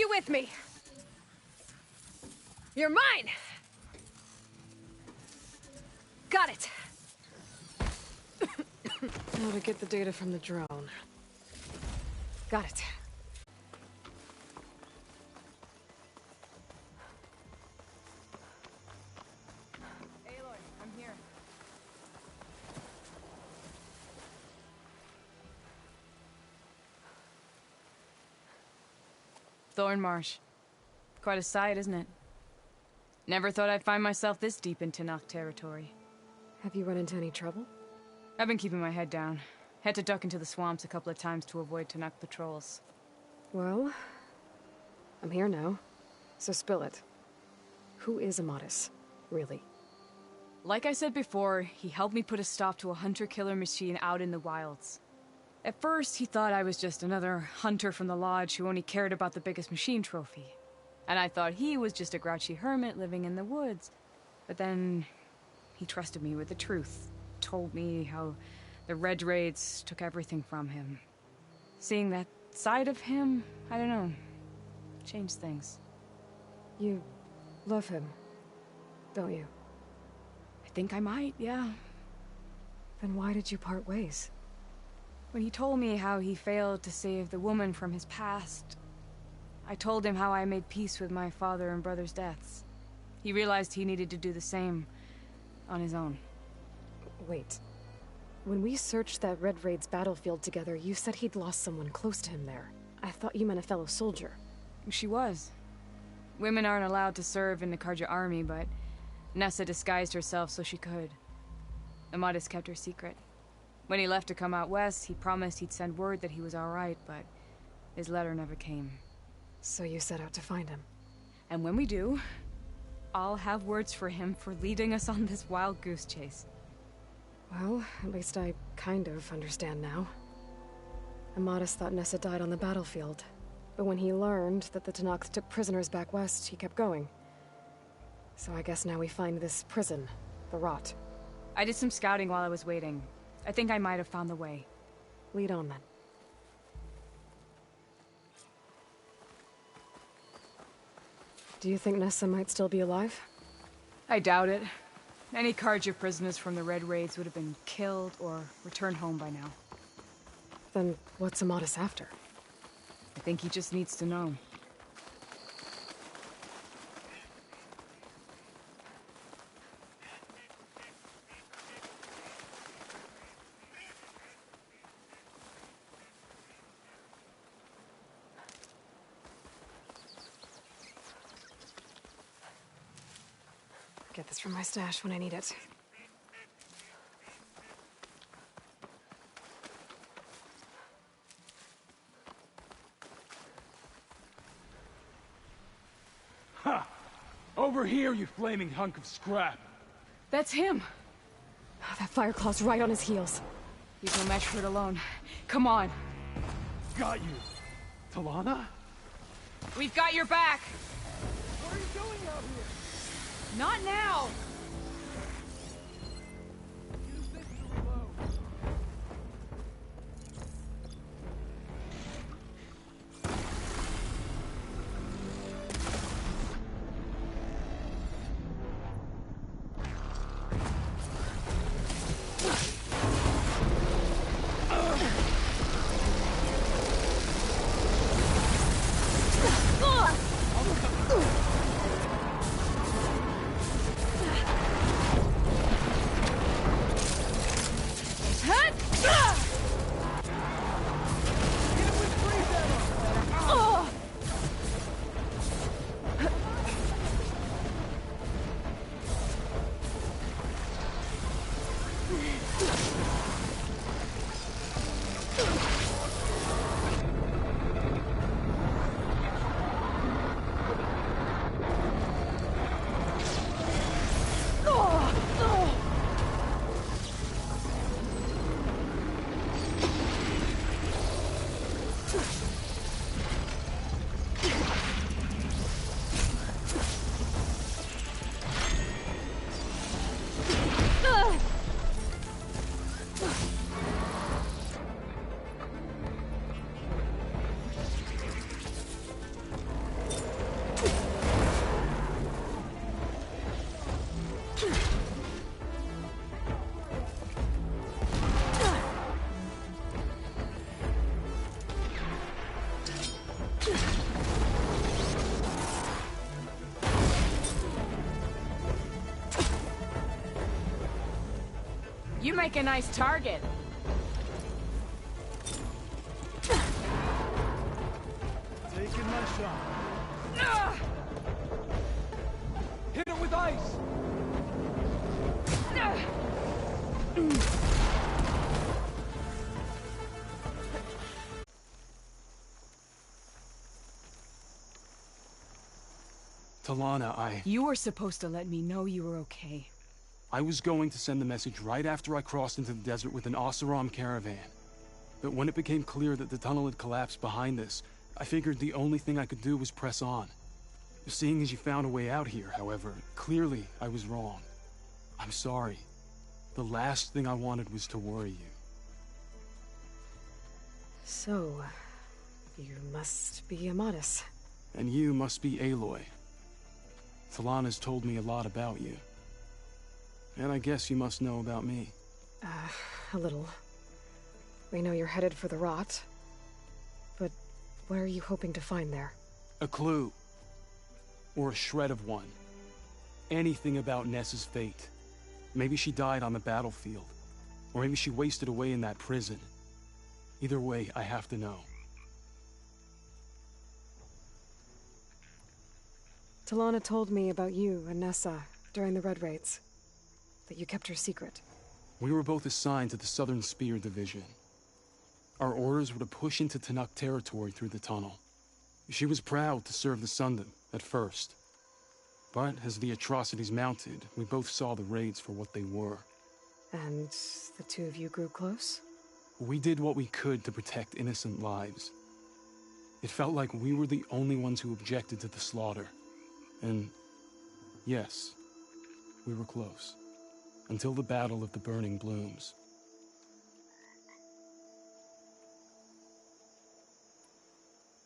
you with me. You're mine! Got it. Now to get the data from the drone. Got it. Aloy, I'm here. Thornmarsh. Quite a sight, isn't it? Never thought I'd find myself this deep in Tenakth territory. Have you run into any trouble? I've been keeping my head down. Had to duck into the swamps a couple of times to avoid Tenakth patrols. Well, I'm here now, so spill it. Who is Amadis, really? Like I said before, he helped me put a stop to a hunter-killer machine out in the wilds. At first, he thought I was just another hunter from the Lodge who only cared about the biggest machine trophy. And I thought he was just a grouchy hermit living in the woods. But then, he trusted me with the truth. Told me how the Red Raids took everything from him. Seeing that side of him, I don't know, changed things. You love him, don't you? I think I might, yeah. Then why did you part ways? When he told me how he failed to save the woman from his past, I told him how I made peace with my father and brother's deaths. He realized he needed to do the same on his own. Wait. When we searched that Red Raid's battlefield together, you said he'd lost someone close to him there. I thought you meant a fellow soldier. She was. Women aren't allowed to serve in the Carja army, but Nessa disguised herself so she could. Amadis kept her secret. When he left to come out west, he promised he'd send word that he was alright, but his letter never came. So you set out to find him? And when we do, I'll have words for him for leading us on this wild goose chase. Well, at least I kind of understand now. Amadis thought Nessa died on the battlefield, but when he learned that the Tenakth took prisoners back west, he kept going. So I guess now we find this prison, the Rot. I did some scouting while I was waiting. I think I might have found the way. Lead on then. Do you think Nessa might still be alive? I doubt it. Any Carja prisoners from the Red Raids would have been killed or returned home by now. Then what's Amadis after? I think he just needs to know. Get this from my stash when I need it. Ha! Over here, you flaming hunk of scrap! That's him! Oh, that Fireclaw's right on his heels. He's no match for it alone. Come on. Got you! Talana? We've got your back! What are you doing out here? Not now! Use this to reload. You make a nice target. Taking my shot. Hit it with ice! Talana, You were supposed to let me know you were okay. I was going to send the message right after I crossed into the desert with an Oseram caravan. But when it became clear that the tunnel had collapsed behind us, I figured the only thing I could do was press on. Seeing as you found a way out here, however, clearly I was wrong. I'm sorry. The last thing I wanted was to worry you. So, you must be Amadis. And you must be Aloy. Talana's told me a lot about you. And I guess you must know about me. A little. We know you're headed for the rot. But what are you hoping to find there? A clue. Or a shred of one. Anything about Nessa's fate. Maybe she died on the battlefield. Or maybe she wasted away in that prison. Either way, I have to know. Talana told me about you and Nessa during the Red Raids. That you kept her secret. We were both assigned to the Southern Spear Division. Our orders were to push into Tenakth territory through the tunnel. She was proud to serve the Sundom at first. But as the atrocities mounted, we both saw the raids for what they were. And the two of you grew close? We did what we could to protect innocent lives. It felt like we were the only ones who objected to the slaughter. And yes, we were close. Until the Battle of the Burning Blooms.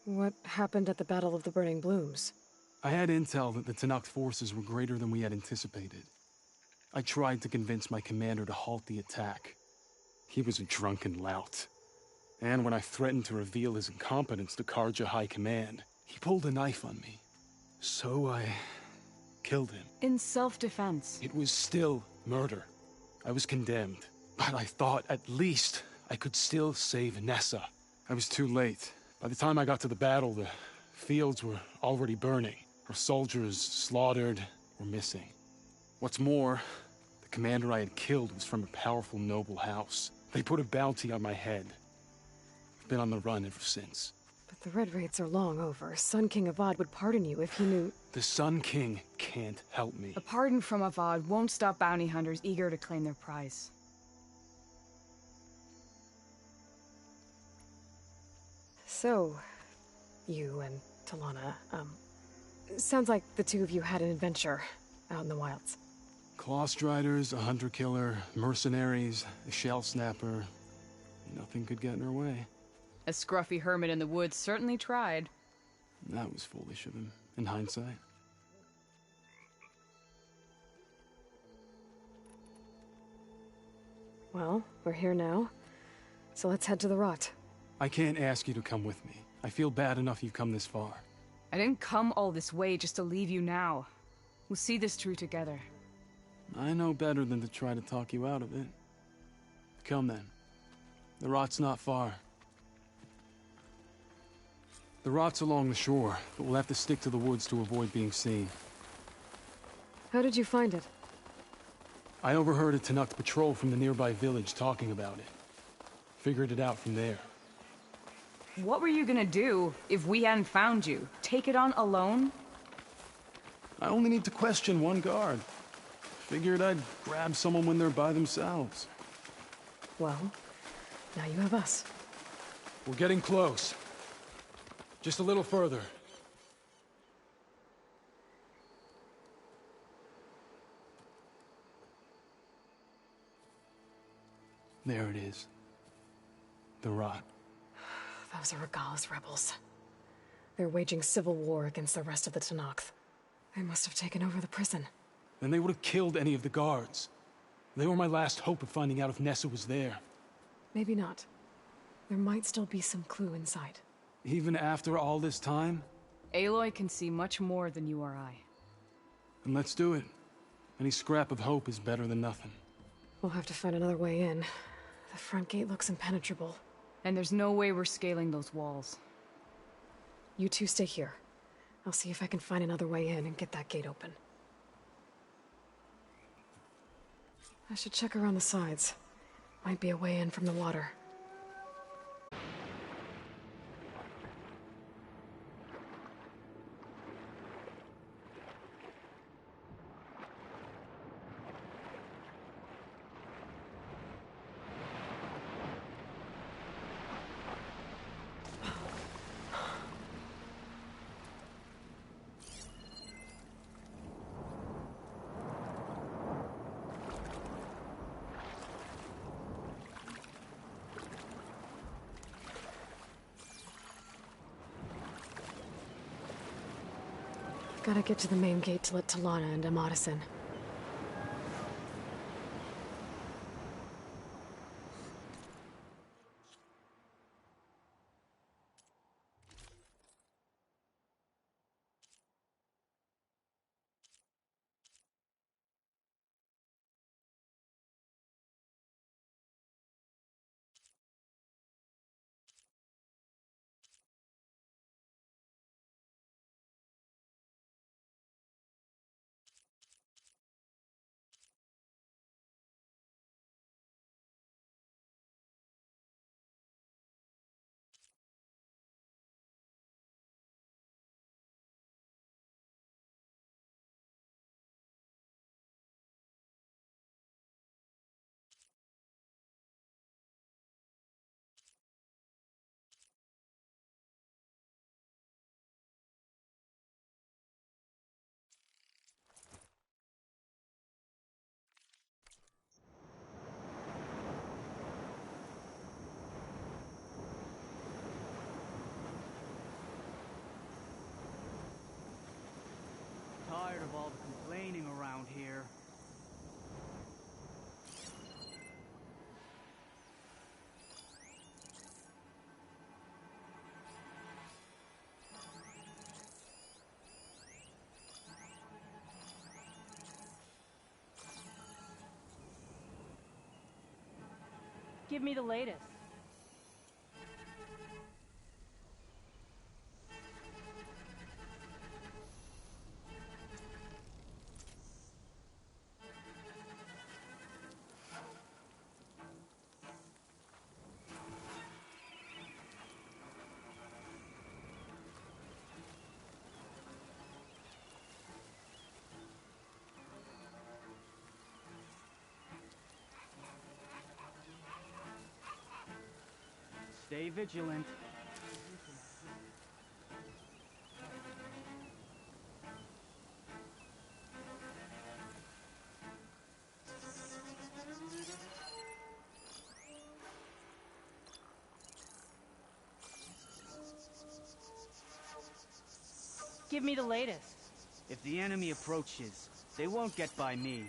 What happened at the Battle of the Burning Blooms? I had intel that the Tenakth forces were greater than we had anticipated. I tried to convince my commander to halt the attack. He was a drunken lout. And when I threatened to reveal his incompetence to Karja High Command, he pulled a knife on me. So I killed him. In self-defense. It was still murder. I was condemned. But I thought at least I could still save Nessa. I was too late. By the time I got to the battle, the fields were already burning. Our soldiers slaughtered or missing. What's more, the commander I had killed was from a powerful noble house. They put a bounty on my head. I've been on the run ever since. But the Red Raids are long over. Sun King Avad would pardon you if he knew... The Sun King can't help me. A pardon from Avad won't stop bounty hunters eager to claim their prize. So, you and Talana, sounds like the two of you had an adventure out in the wilds. Clawstriders, a hunter-killer, mercenaries, a shell snapper. Nothing could get in her way. A scruffy hermit in the woods certainly tried. That was foolish of him, in hindsight. Well, we're here now, so let's head to the rot. I can't ask you to come with me. I feel bad enough you've come this far. I didn't come all this way just to leave you now. We'll see this through together. I know better than to try to talk you out of it. Come then. The rot's not far. The rot's along the shore, but we'll have to stick to the woods to avoid being seen. How did you find it? I overheard a Tenakth patrol from the nearby village talking about it. Figured it out from there. What were you gonna do if we hadn't found you? Take it on alone? I only need to question one guard. Figured I'd grab someone when they're by themselves. Well, now you have us. We're getting close. Just a little further. There it is. The rot. Those are Regalla's rebels. They're waging civil war against the rest of the Tenakth. They must have taken over the prison. Then they would have killed any of the guards. They were my last hope of finding out if Nessa was there. Maybe not. There might still be some clue inside. Even after all this time? Aloy can see much more than you or I. Then let's do it. Any scrap of hope is better than nothing. We'll have to find another way in. The front gate looks impenetrable. And there's no way we're scaling those walls. You two stay here. I'll see if I can find another way in and get that gate open. I should check around the sides. Might be a way in from the water. Gotta get to the main gate to let Talana and Amadis in. Tired of all the complaining around here. Give me the latest. Stay vigilant. Give me the latest. If the enemy approaches, they won't get by me.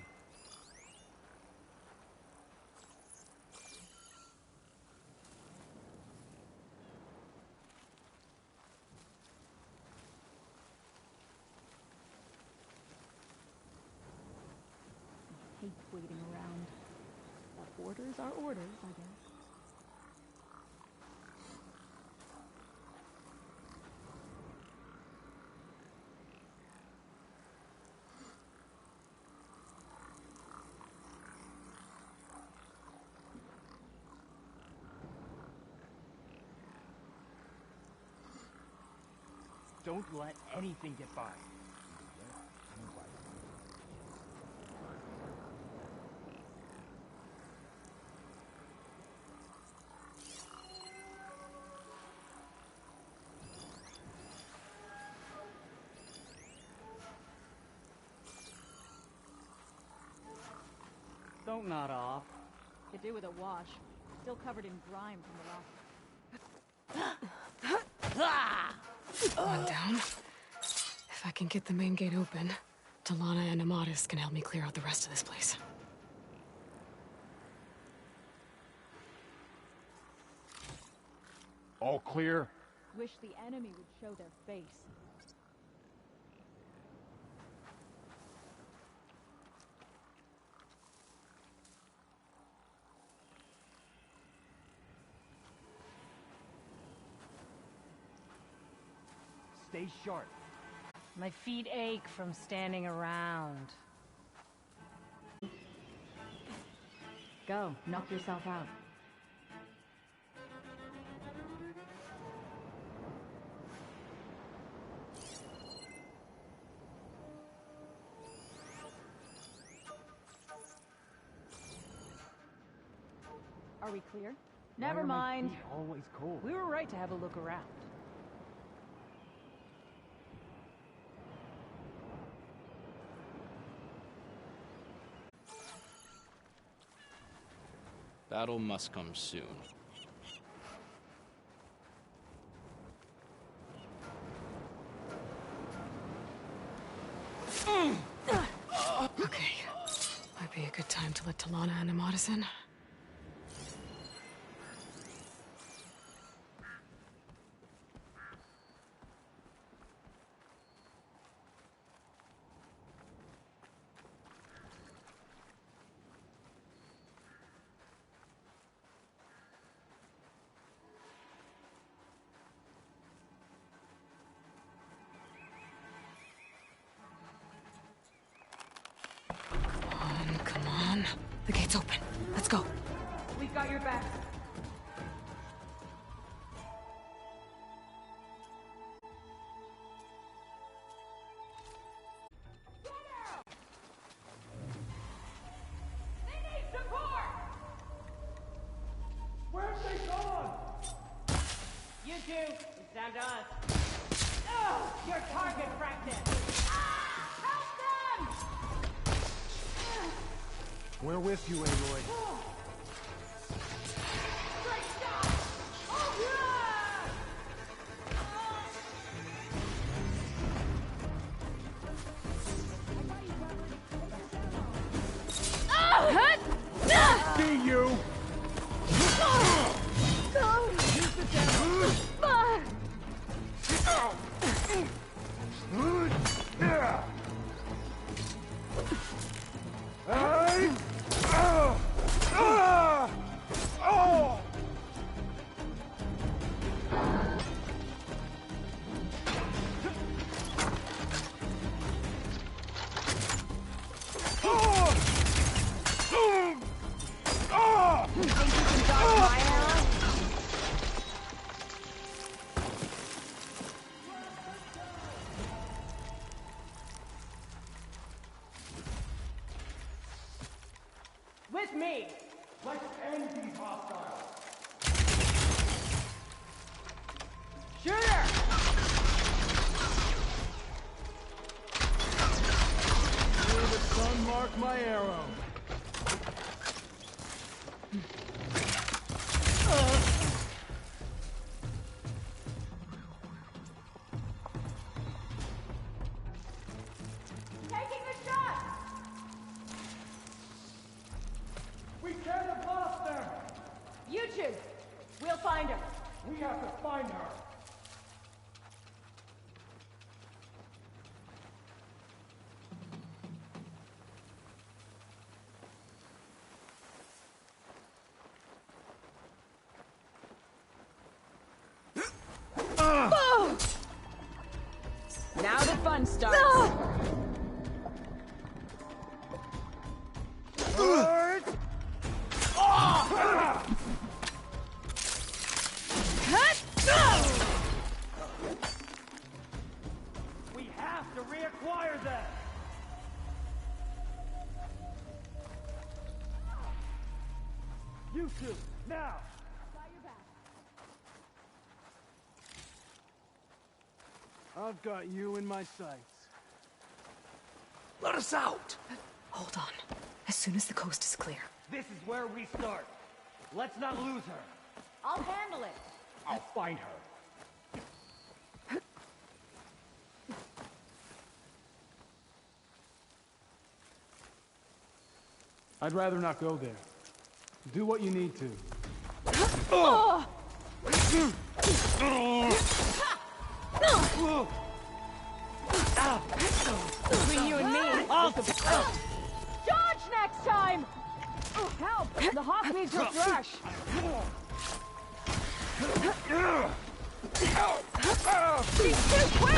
Hate waiting around. But orders are orders, I guess. Don't let anything get by. Don't nod off. Could do with a wash. Still covered in grime from the last. One down. If I can get the main gate open, Talana and Amadis can help me clear out the rest of this place. All clear? Wish the enemy would show their face. Stay sharp. My feet ache from standing around. Go, knock yourself out. Are we clear? Never mind. Always cold. We were right to have a look around. Battle must come soon. Okay. Might be a good time to let Talana and Amadas in. Come on. The gate's open. Let's go. We've got your back. You two, it's down to us. Oh, your target practice. Help them! We're with you, Aloy. Great shot! Oh, yeah! See you! With me! Let's end these hostiles! Shooter! May the sun mark my arrow. Taking the shot! We can't have lost them! You two, we'll find her. We have to find her! Now the fun starts. We have to reacquire them! You two, now! I've got you in my sights. Let us out! Hold on. As soon as the coast is clear. This is where we start. Let's not lose her. I'll handle it. I'll find her. I'd rather not go there. Do what you need to. Between you and me, dodge next time! Help! The hawk needs her thrush! She's too quick!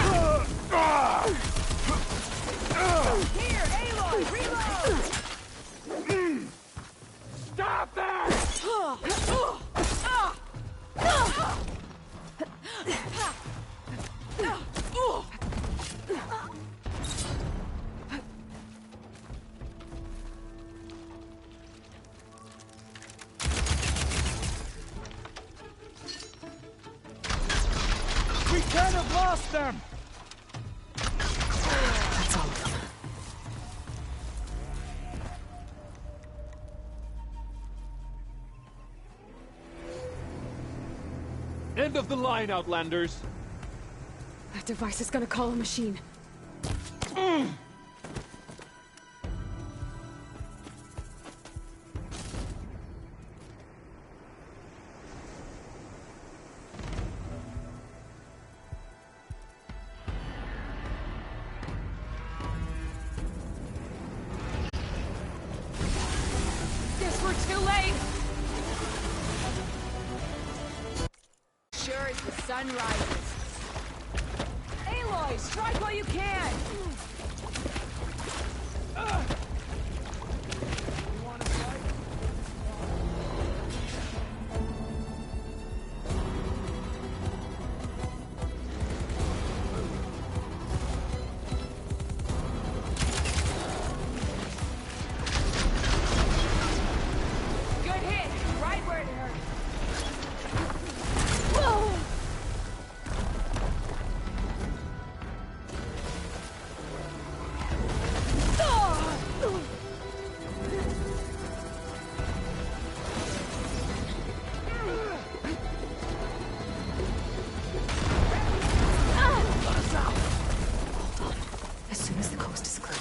Here, Aloy, reload! Stop that! We can't have lost them! That's all of them. End of the line, Outlanders! That device is gonna call a machine. Guess we're too late! Sure as the sun rises. Aloy, strike while you can! Good hit! Right where it hurt. As soon as the coast is clear.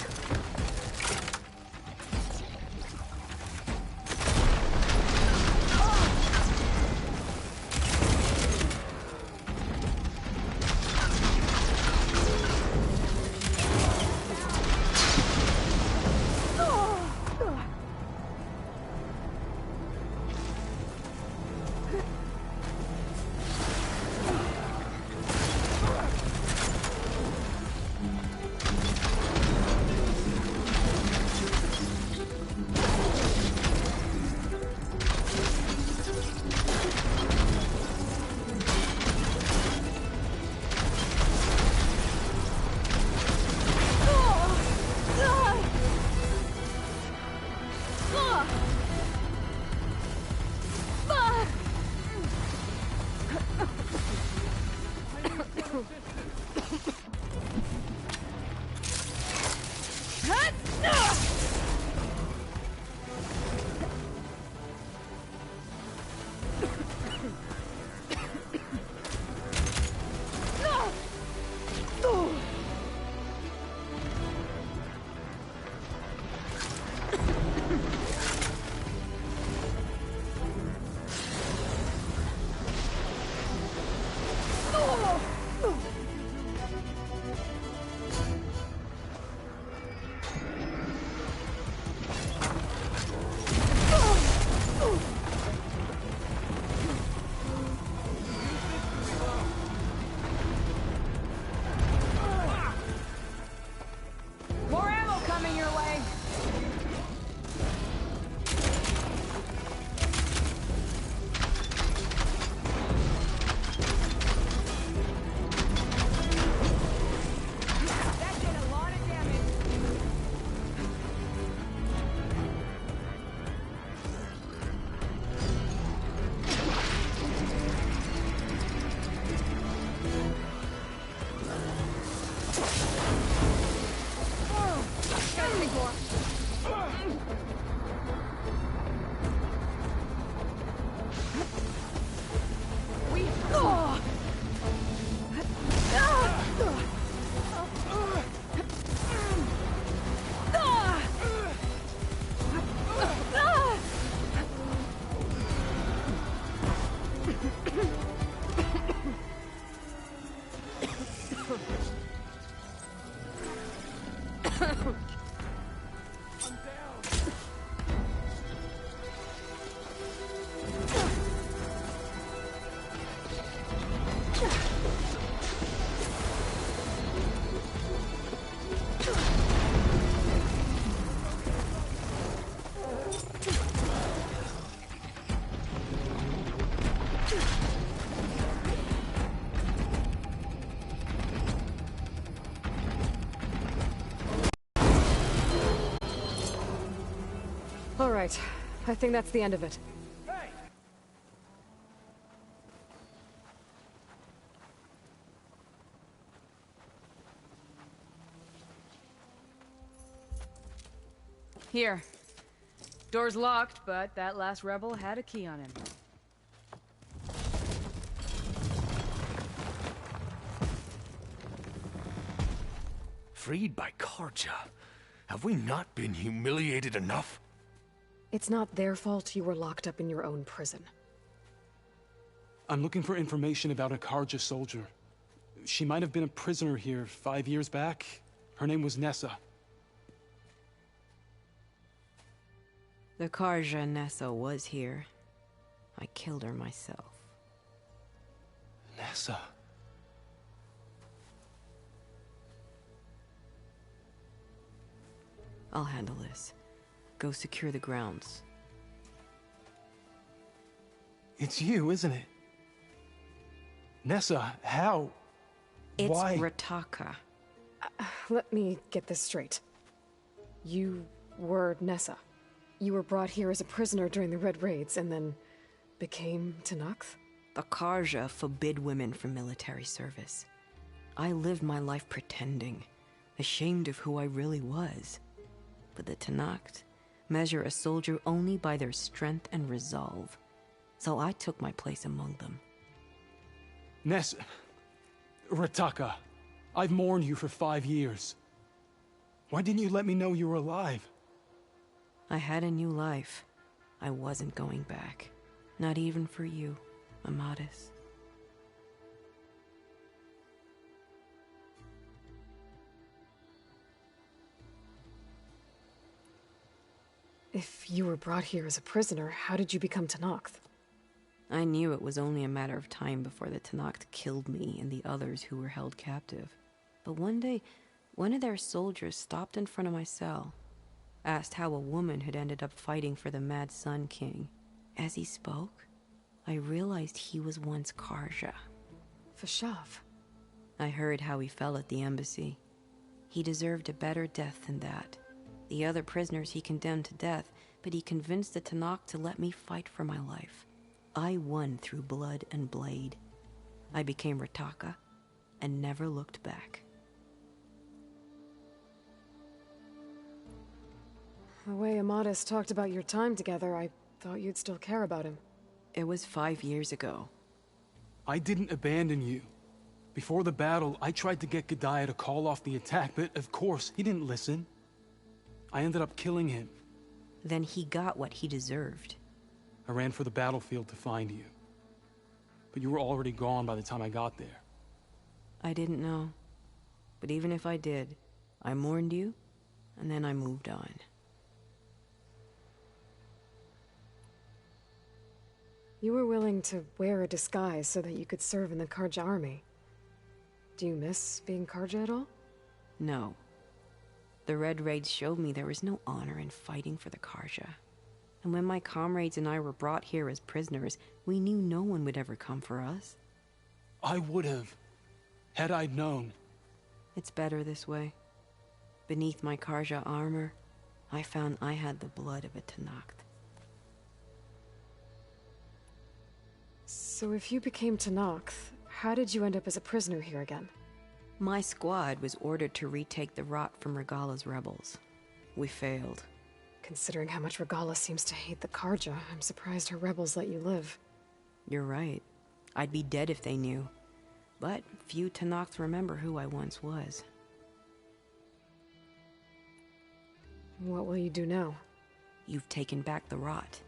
More ammo coming your way. That did a lot of damage. Gotta think more. We. All right. I think that's the end of it. Here. Door's locked, but that last rebel had a key on him. Freed by Carja. Have we not been humiliated enough? It's not their fault you were locked up in your own prison. I'm looking for information about a Carja soldier. She might have been a prisoner here 5 years back. Her name was Nessa. The Carja Nessa was here. I killed her myself. Nessa. I'll handle this. Go secure the grounds. It's you, isn't it? Nessa, how? It's Why? Rataka. Let me get this straight. You were Nessa. You were brought here as a prisoner during the Red Raids and then became Tenakth? The Carja forbid women from military service. I lived my life pretending, ashamed of who I really was. But the Tenakth measure a soldier only by their strength and resolve. So I took my place among them. Nessa. Rataka. I've mourned you for 5 years. Why didn't you let me know you were alive? I had a new life. I wasn't going back. Not even for you, Amadis. If you were brought here as a prisoner, how did you become Tenakth? I knew it was only a matter of time before the Tenakth killed me and the others who were held captive. But one day, one of their soldiers stopped in front of my cell, asked how a woman had ended up fighting for the Mad Sun King. As he spoke, I realized he was once Carja. Vashav. I heard how he fell at the embassy. He deserved a better death than that. The other prisoners he condemned to death, but he convinced the Tenakth to let me fight for my life. I won through blood and blade. I became Rataka and never looked back. The way Amadis talked about your time together, I thought you'd still care about him. It was 5 years ago. I didn't abandon you. Before the battle, I tried to get Gudaya to call off the attack, but of course, he didn't listen. I ended up killing him. Then he got what he deserved. I ran for the battlefield to find you. But you were already gone by the time I got there. I didn't know. But even if I did, I mourned you, and then I moved on. You were willing to wear a disguise so that you could serve in the Carja army. Do you miss being Carja at all? No. The Red Raids showed me there was no honor in fighting for the Carja. And when my comrades and I were brought here as prisoners, we knew no one would ever come for us. I would have, had I known. It's better this way. Beneath my Carja armor, I found I had the blood of a Tenakth. So if you became Tenakth, how did you end up as a prisoner here again? My squad was ordered to retake the Rot from Regala's rebels. We failed. Considering how much Regala seems to hate the Carja, I'm surprised her rebels let you live. You're right. I'd be dead if they knew. But few Tenakth remember who I once was. What will you do now? You've taken back the Rot.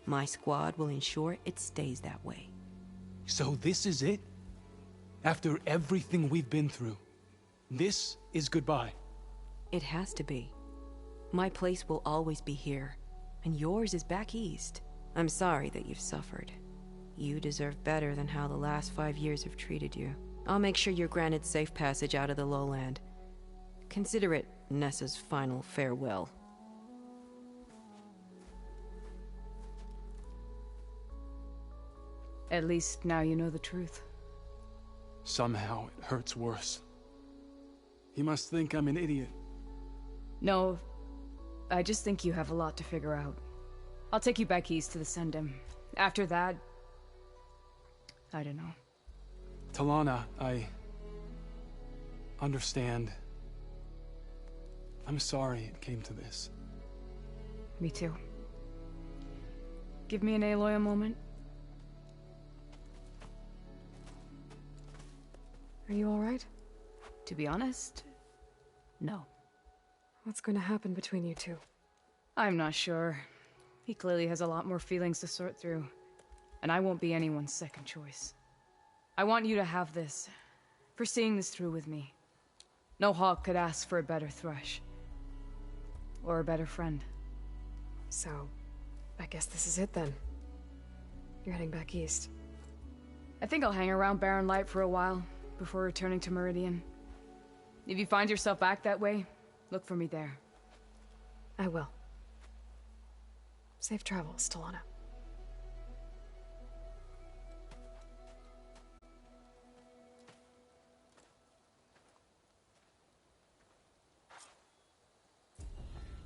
My squad will ensure it stays that way. So this is it? After everything we've been through, this is goodbye? It has to be. My place will always be here, and yours is back east. I'm sorry that you've suffered. You deserve better than how the last 5 years have treated you. I'll make sure you're granted safe passage out of the lowland. Consider it Nessa's final farewell. At least now you know the truth. Somehow it hurts worse. He must think I'm an idiot. No, I just think you have a lot to figure out. I'll take you back east to the Sundom. After that... I don't know. Talana, I... understand. I'm sorry it came to this. Me too. Give me and Aloy a moment. Are you alright? To be honest, no. What's going to happen between you two? I'm not sure. He clearly has a lot more feelings to sort through. And I won't be anyone's second choice. I want you to have this. For seeing this through with me. No hawk could ask for a better thrush. Or a better friend. So, I guess this is it then. You're heading back east. I think I'll hang around Barren Light for a while, before returning to Meridian. If you find yourself back that way, look for me there. I will. Safe travels, Talana.